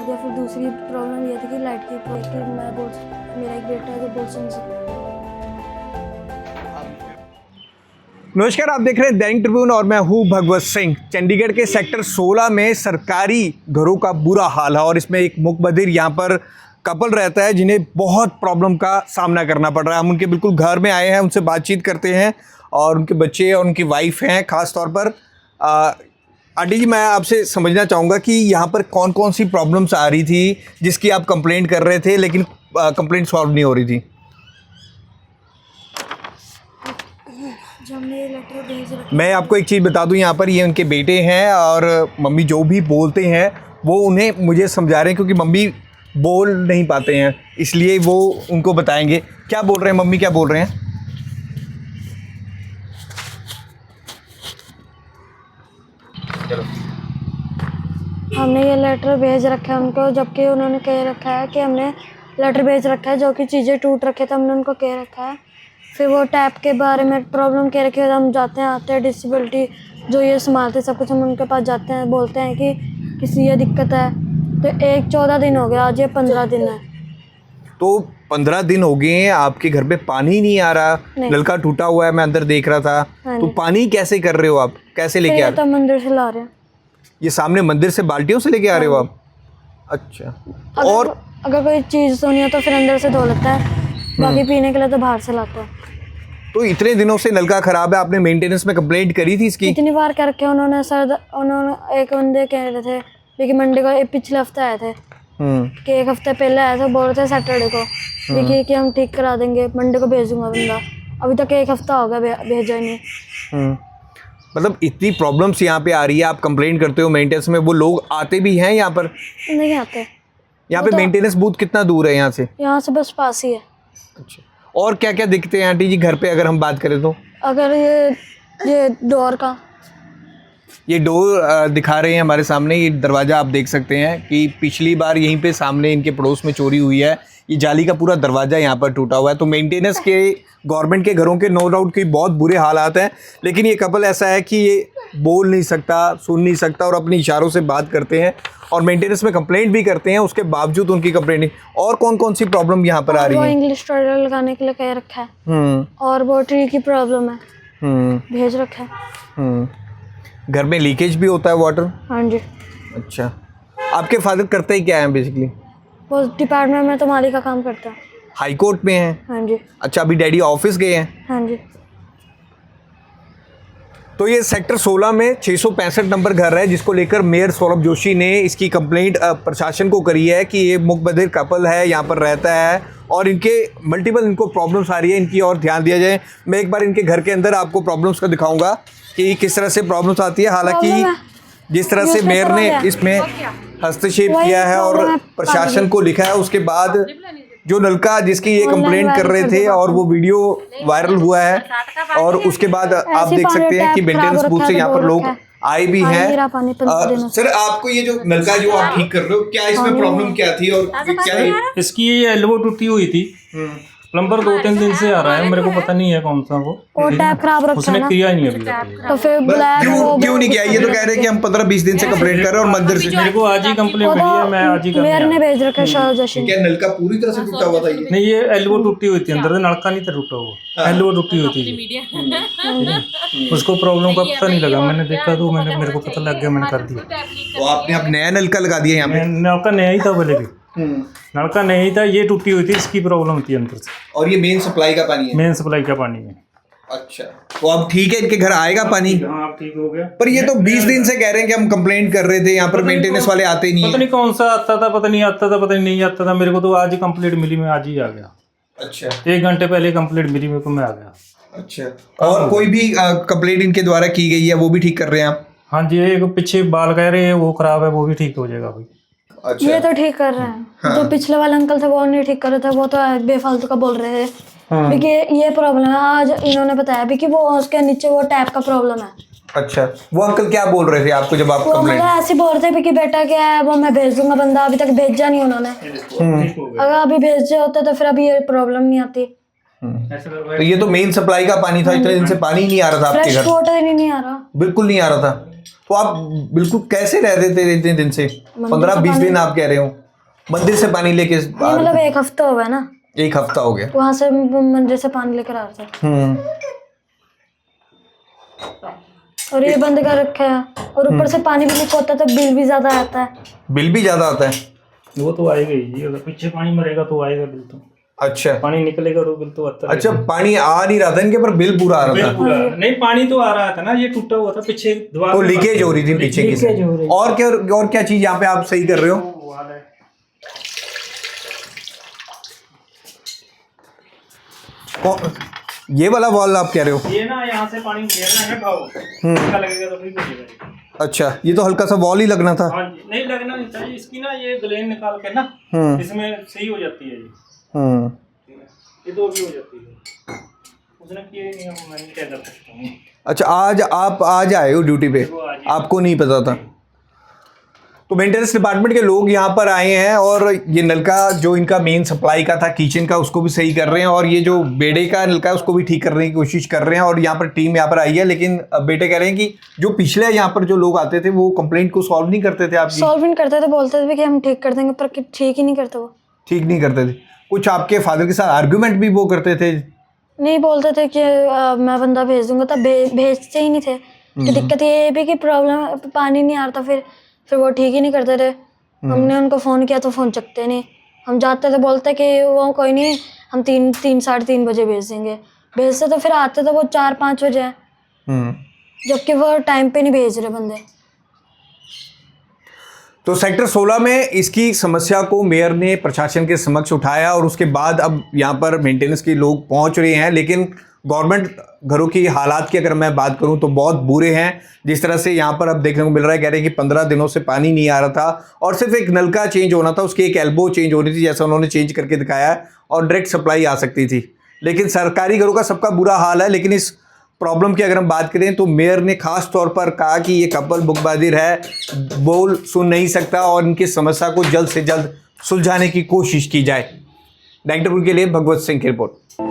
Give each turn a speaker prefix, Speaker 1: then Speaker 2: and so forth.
Speaker 1: मार दिया। फिर दूसरी प्रॉब्लम ये थी कि लाइट की कि मैं बोल मेरा एक बेटा है जो बोल नहीं सकता।
Speaker 2: नमस्कार, आप देख रहे हैं दैनिक ट्रिब्यून और मैं हूं भगवत सिंह। चंडीगढ़ के सेक्टर 16 में सरकारी घरों का बुरा हाल है और इसमें एक मुकबधिर यहाँ पर कपल रहता है जिन्हें बहुत प्रॉब्लम का सामना करना पड़ रहा है। हम उनके बिल्कुल घर में आए हैं, उनसे बातचीत करते हैं और उनके बच्चे और उनकी वाइफ हैं। ख़ास तौर पर आंटी जी, मैं आपसे समझना चाहूँगा कि यहाँ पर कौन कौन सी प्रॉब्लम्स आ रही थी जिसकी आप कंप्लेंट कर रहे थे लेकिन कंप्लेंट सॉल्व नहीं हो रही थी।
Speaker 1: जब हमने ये लेटर भेज रखा,
Speaker 2: मैं आपको एक चीज़ बता दूं, यहाँ पर ये उनके बेटे हैं और मम्मी जो भी बोलते हैं वो उन्हें मुझे समझा रहे हैं क्योंकि मम्मी बोल नहीं पाते हैं, इसलिए वो उनको बताएंगे। क्या बोल रहे हैं मम्मी, क्या बोल रहे हैं? चलो।
Speaker 1: हमने ये लेटर भेज रखा है उनको, जबकि उन्होंने कह रखा है कि हमने लेटर भेज रखा है जो कि चीज़ें टूट रखे थे, हमने उनको कह रखा है। फिर वो टैप के बारे में प्रॉब्लम कह रखे, हम जाते हैं आते हैं डिसेबिलिटी जो ये संभालते सब कुछ, हम उनके पास जाते हैं, बोलते हैं कि किसी ये दिक्कत है। तो 14 दिन हो गया, आज ये 15 दिन है।
Speaker 2: तो 15 दिन हो गए हैं, आपके घर पे पानी नहीं आ रहा, नलका टूटा हुआ है, मैं अंदर देख रहा था। तो पानी कैसे कर रहे हो आप, कैसे लेके आ रहे
Speaker 1: तो मंदिर से ला रहे हैं।
Speaker 2: ये सामने मंदिर से बाल्टियों से लेके आ रहे हो आप? अच्छा। और
Speaker 1: अगर कोई चीज़ सोनी हो तो फिर अंदर से धो लेता है, बाकी पीने के लिए तो बाहर से लाता है।
Speaker 2: तो इतने दिनों से नलका खराब है, आपने मेंटेनेंस में कंप्लेंट करी थी इसकी?
Speaker 1: कितनी बार करके उन्होंने सर, उन्होंने एक बंदे कह रहे थे लेकिन मंडे को पिछले हफ्ते आए थे कि एक हफ्ते पहले आए थे, बोल रहे थे सैटरडे को देखिए कि हम ठीक करा देंगे, मंडे को भेज दूंगा बंदा। अभी तक एक हफ्ता हो गया भेजा नहीं।
Speaker 2: मतलब इतनी प्रॉब्लम्स यहाँ पे आ रही है, आप कंप्लेंट करते हो मेंटेनेंस में, वो लोग आते भी हैं यहाँ पर?
Speaker 1: नहीं आते।
Speaker 2: यहाँ पे मेंटेनेंस बूथ कितना दूर है यहाँ से?
Speaker 1: यहाँ से बस पास ही है।
Speaker 2: अच्छा। और क्या क्या दिखते हैं आंटी जी घर पे अगर हम बात करें तो?
Speaker 1: अगर ये डोर का,
Speaker 2: ये डोर दिखा रहे हैं हमारे सामने, ये दरवाज़ा आप देख सकते हैं कि पिछली बार यहीं पे सामने इनके पड़ोस में चोरी हुई है। ये जाली का पूरा दरवाज़ा यहाँ पर टूटा हुआ है। तो मेंटेनेंस के गवर्नमेंट के घरों के नो डाउट की बहुत बुरे हालात हैं, लेकिन ये कपल ऐसा है कि ये बोल नहीं सकता, सुन नहीं सकता और अपने इशारों से बात करते हैं और मेंटेनेंस में कंप्लेंट भी करते हैं, उसके बावजूद उनकी कंप्लेंट नहीं। और कौन कौन सी प्रॉब्लम यहाँ पर आ रही है?
Speaker 1: इंग्लिश टॉयलेट लगाने के लिए कह रखा है और वो ट्री की प्रॉब्लम है, भेज रखा है।
Speaker 2: घर में लीकेज भी होता है वाटर?
Speaker 1: हाँ जी।
Speaker 2: अच्छा। आपके फादर करते ही क्या है बेसिकली?
Speaker 1: वो डिपार्टमेंट में तो माली का काम करता है।
Speaker 2: हाई कोर्ट में है?
Speaker 1: हाँ जी।
Speaker 2: अच्छा, अभी डैडी ऑफिस गए हैं?
Speaker 1: हाँ जी।
Speaker 2: तो ये सेक्टर 16 में 665 नंबर घर है जिसको लेकर मेयर सौरभ जोशी ने इसकी कंप्लेंट प्रशासन को करी है कि ये मुकबधिर कपल है, यहाँ पर रहता है और इनके मल्टीपल इनको प्रॉब्लम्स आ रही है, इनकी और ध्यान दिया जाए। मैं एक बार इनके घर के अंदर आपको प्रॉब्लम्स का दिखाऊंगा कि किस तरह से प्रॉब्लम्स आती है। हालांकि जिस तरह से मेयर ने इसमें हस्तक्षेप किया है और प्रशासन को लिखा है, उसके बाद जो नलका जिसकी ये कंप्लेंट कर रहे थे और वो वीडियो वायरल हुआ है और उसके बाद आप देख सकते हैं कि मेंटेनेंस बूथ से यहाँ पर लोग आए भी हैं। सर, आपको ये जो नलका जो आप ठीक कर रहे हो, क्या इसमें प्रॉब्लम क्या थी और क्या है?
Speaker 3: इसकी ये एल्बो टूटी हुई थी, प्लम्बर 2-3 दिन से आ रहा है, मेरे को पता नहीं है कौन सा वो
Speaker 1: टैप खराब रखा
Speaker 3: उसने किया ही नहीं अभी
Speaker 1: तो फिर
Speaker 2: क्यों नहीं किया? ये तो कह रहे हैं कि हम 15-20 दिन से कंप्लेंट कर रहे हैं और मंदिर से
Speaker 3: मेरे को आज ही कंप्लेंट मिली है, मैं आज ही
Speaker 1: मेयर ने भेज रखा है जोशी।
Speaker 2: क्या नलका पूरी तरह से टूटा हुआ था? ये
Speaker 3: नहीं, ये एल्बो टूटी हुई थी, अंदर से नलका नहीं था टूटा हुआ, एल्बो टूटी हुई थी। उसको प्रॉब्लम का पता नहीं लगा, मैंने देखा तो मेरे को पता लग गया, मैंने कर दिया।
Speaker 2: तो आपने अब नया नलका लगा दिया यहाँ पे?
Speaker 3: नलका नया ही था पहले भी, नलका नहीं था, ये टूटी हुई थी, इसकी प्रॉब्लम थी अंदर से।
Speaker 2: और ये मेन सप्लाई का पानी है?
Speaker 3: मेन सप्लाई का पानी है।
Speaker 2: अच्छा, तो अब ठीक है, इनके घर आएगा पानी?
Speaker 3: हाँ, अब ठीक हो गया।
Speaker 2: पर ये तो 20 दिन से कह रहे हैं कि हम कंप्लेंट कर रहे थे, यहाँ पर मेंटेनेंस वाले आते नहीं।
Speaker 3: पता नहीं कौन सा आता था, पता नहीं आता था, पता नहीं आता था। मेरे को तो आज ही कंप्लेंट मिली, मैं आज ही आ गया।
Speaker 2: अच्छा,
Speaker 3: 1 घंटे पहले कंप्लेंट मिली मेरे को, मैं आ गया।
Speaker 2: अच्छा, और कोई भी कंप्लेंट इनके द्वारा की गई है वो भी ठीक कर रहे हैं आप?
Speaker 3: हाँ जी, एक पीछे बाल कह रहे हैं वो खराब है, वो भी ठीक हो जाएगा भाई।
Speaker 2: अच्छा,
Speaker 1: ये तो ठीक कर रहे हैं। जो पिछले वाले अंकल थे वो नहीं ठीक कर रहे थे, वो तो बेफालतू का बोल रहे थे। देखिए ये प्रॉब्लम है, आज इन्होंने बताया भी कि वो उसके नीचे वो टैप का प्रॉब्लम है।
Speaker 2: अच्छा, वो अंकल क्या बोल रहे थे आपको जब आप
Speaker 1: वो
Speaker 2: कंप्लेंट?
Speaker 1: मतलब ऐसे बोल रहे थे कि बेटा क्या है, वो मैं भेज दूंगा बंदा, अभी तक भेजा नहीं उन्होंने। अगर अभी भेजे होते तो फिर अभी ये प्रॉब्लम नहीं आती।
Speaker 2: तो ये तो मेन सप्लाई का पानी था, इतने दिन से पानी नहीं आ रहा था आपके
Speaker 1: फ्रेश
Speaker 2: घर?
Speaker 1: वाटर ही नहीं आ रहा,
Speaker 2: बिल्कुल नहीं आ रहा था। तो आप बिल्कुल कैसे रह रहे थे इतने दिन से? 15-20 दिन आप कह रहे हो मंदिर से पानी लेके?
Speaker 1: ये मतलब 1 हफ्ता हो गया ना,
Speaker 2: 1 हफ्ता हो गया
Speaker 1: वहां से मंदिर से पानी लेकर आ रहे थे। और ये बंद कर रखा है, और ऊपर से पानी भी लीक होता है तो बिल भी ज्यादा आता है।
Speaker 2: बिल भी ज्यादा आता है?
Speaker 3: वो तो आएगा ही जी, अगर पीछे पानी मरेगा तो आएगा बिल तो।
Speaker 2: अच्छा,
Speaker 3: पानी निकलेगा तो बिल तो आता है।
Speaker 2: अच्छा, पानी आ नहीं रहा था इनके, पर बिल पूरा आ रहा
Speaker 3: बिल
Speaker 2: था।
Speaker 3: पूरा नहीं, पानी तो आ रहा था ना, ये टूटा हुआ था पीछे दीवार
Speaker 2: तो
Speaker 3: में।
Speaker 2: लीकेज हो रही थी पीछे की से।
Speaker 3: लीकेज हो रही।
Speaker 2: और क्या चीज यहाँ पे आप सही कर रहे हो? ये वाला वॉल आप कह रहे हो?
Speaker 3: ये ना यहाँ से पानी घेरना है भाव, धक्का लगेगा तो फिर गिरेगा।
Speaker 2: अच्छा, ये तो हल्का सा वॉल ही लगना था।
Speaker 3: हाँ जी, नहीं लगना नहीं चाहिए, इसकी ना ये ग्लेन निकाल के ना इसमें सही हो जाती है ये तो भी हो जाती है। उसने किए नहीं, हम मैं क्या कर सकता हूँ।
Speaker 2: अच्छा, आज आए हो ड्यूटी पे, आपको नहीं पता था? तो मेंटेनेंस डिपार्टमेंट के लोग यहाँ पर आए हैं और ये नलका जो इनका मेन सप्लाई का था किचन का, उसको भी सही कर रहे हैं, और ये जो बेड़े का नलका है उसको भी ठीक करने की कोशिश कर रहे हैं। और यहाँ पर टीम यहाँ पर आई है, लेकिन बेटे कह रहे हैं कि जो पिछले यहाँ पर जो लोग आते थे वो कंप्लेंट को सॉल्व नहीं करते थे। आप
Speaker 1: सॉल्व नहीं करते थे, बोलते थे कि हम ठीक कर देंगे, पर ठीक ही नहीं करते वो।
Speaker 2: ठीक नहीं करते थे? कुछ आपके फादर के साथ आर्ग्यूमेंट भी वो करते थे?
Speaker 1: नहीं, बोलते थे कि मैं बंदा भेज दूंगा, तब भेजते ही नहीं थे। तो दिक्कत ये भी कि प्रॉब्लम पानी नहीं आ रहा था, फिर वो ठीक ही नहीं करते थे। हमने उनको फ़ोन किया तो फ़ोन चकते नहीं, हम जाते थे बोलते कि वो कोई नहीं, हम 3-3:30 बजे भेज देंगे। भेजते तो फिर आते तो वो 4-5 बजे, जबकि वो टाइम पे नहीं भेज रहे बंदे।
Speaker 2: तो सेक्टर 16 में इसकी समस्या को मेयर ने प्रशासन के समक्ष उठाया, और उसके बाद अब यहाँ पर मेंटेनेंस के लोग पहुँच रहे हैं। लेकिन गवर्नमेंट घरों की हालात की अगर मैं बात करूं तो बहुत बुरे हैं। जिस तरह से यहाँ पर अब देखने को मिल रहा है, कह रहे हैं कि 15 दिनों से पानी नहीं आ रहा था, और सिर्फ एक नलका चेंज होना था, उसकी एक एल्बो चेंज होनी थी, जैसा उन्होंने चेंज करके दिखाया है, और डायरेक्ट सप्लाई आ सकती थी। लेकिन सरकारी घरों का सबका बुरा हाल है। लेकिन इस प्रॉब्लम की अगर हम बात करें तो मेयर ने खास तौर पर कहा कि ये कपल बुकबादिर है, बोल सुन नहीं सकता, और इनकी समस्या को जल्द से जल्द सुलझाने की कोशिश की जाए। 9 के लिए भगवत सिंह की रिपोर्ट।